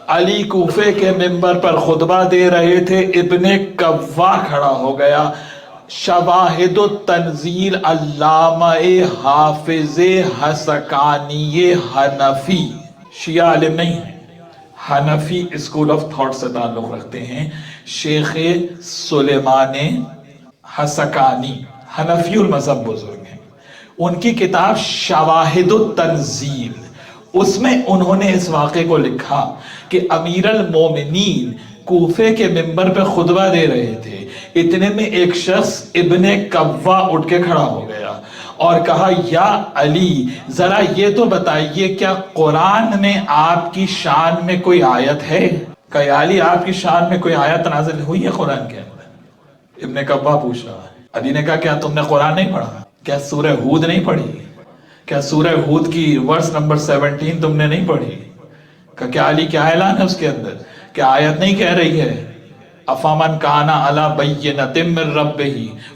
علی کوفے کے منبر پر خطبہ دے رہے تھے، ابن کوا کھڑا ہو گیا، شواہد التنزیل علامہ حافظ حسکانی حنفی، شیعہ عالم نہیں ہے، حنفی اسکول آف تھاٹ سے تعلق رکھتے ہیں، شیخ سلیمان حسکانی حنفی المذہب بزرگ ہیں، ان کی کتاب شواہد التنزیل، اس میں انہوں نے اس واقعے کو لکھا کہ امیر المومنین کوفے کے منبر پہ خطبہ دے رہے تھے، اتنے میں ایک شخص ابن کوا اٹھ کے کھڑا ہو گیا اور کہا یا علی ذرا یہ تو بتائیے کیا قرآن میں آپ کی شان میں کوئی آیت ہے؟ کہ یا علی آپ کی شان میں کوئی آیت نازل ہوئی ہے قرآن کے اندر؟ ابن کوا پوچھ رہا ہے۔ علی نے کہا کیا تم نے قرآن نہیں پڑھا؟ کیا سورہ ہود نہیں پڑھی؟ کیا سورہ ہود کی ورس نمبر 17 تم نے نہیں پڑھی؟ کہ کیا علی کیا اعلان ہے اس کے اندر؟ کیا آیت نہیں کہہ رہی ہے افامن کانا علی بینۃ من ربہ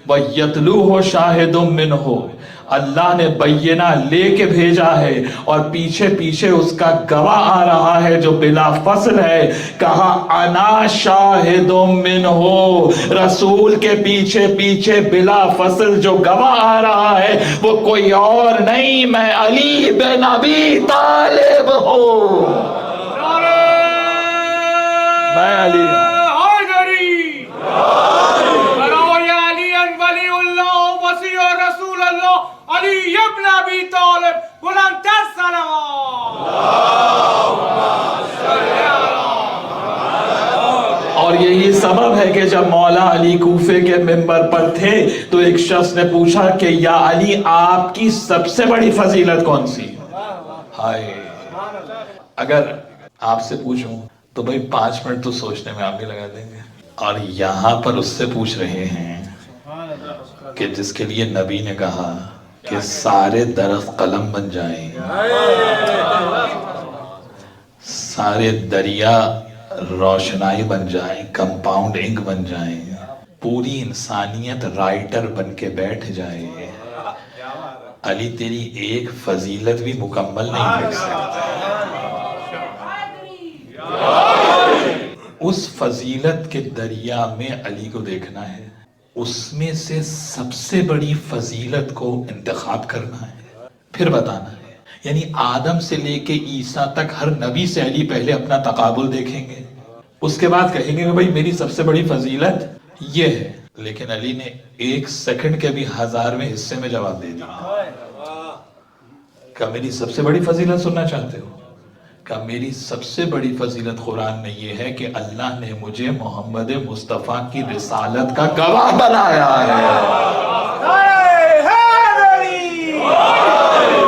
ویتلوہ شاہد منہ، اللہ نے بینہ لے کے بھیجا ہے اور پیچھے پیچھے اس کا گواہ آ رہا ہے جو بلا فصل ہے، کہا انا شاہد منہ، رسول کے پیچھے پیچھے بلا فصل جو گواہ آ رہا ہے وہ کوئی اور نہیں، میں علی بن ابی طالب ہوں، میں علی ہوں۔ علی ابن ابی طالب بلندتر صلوات۔ اور یہی سبب ہے کہ جب مولا علی کوفے کے منبر پر تھے تو ایک شخص نے پوچھا کہ یا علی آپ کی سب سے بڑی فضیلت کون سی؟ ہائے، اگر آپ سے پوچھوں تو بھئی 5 منٹ تو سوچنے میں آپ بھی لگا دیں گے، اور یہاں پر اس سے پوچھ رہے ہیں کہ جس کے لیے نبی نے کہا کہ سارے درخت قلم بن جائیں، سارے دریا روشنائی بن جائیں، کمپاؤنڈ انک بن جائیں، پوری انسانیت رائٹر بن کے بیٹھ جائے، علی تیری ایک فضیلت بھی مکمل نہیں کر سکتا۔ اس فضیلت کے دریا میں علی کو دیکھنا ہے، اس میں سے سب سے بڑی فضیلت کو انتخاب کرنا ہے، پھر بتانا ہے۔ یعنی آدم سے لے کے عیسیٰ تک ہر نبی سے علی پہلے اپنا تقابل دیکھیں گے، اس کے بعد کہیں گے کہ بھائی میری سب سے بڑی فضیلت یہ ہے، لیکن علی نے 1 سیکنڈ کے بھی 1000ویں حصے میں جواب دے دیا۔ کیا میری سب سے بڑی فضیلت سننا چاہتے ہو؟ کہ میری سب سے بڑی فضیلت قرآن میں یہ ہے کہ اللہ نے مجھے محمد مصطفیٰ کی رسالت کا گواہ بنایا ہے۔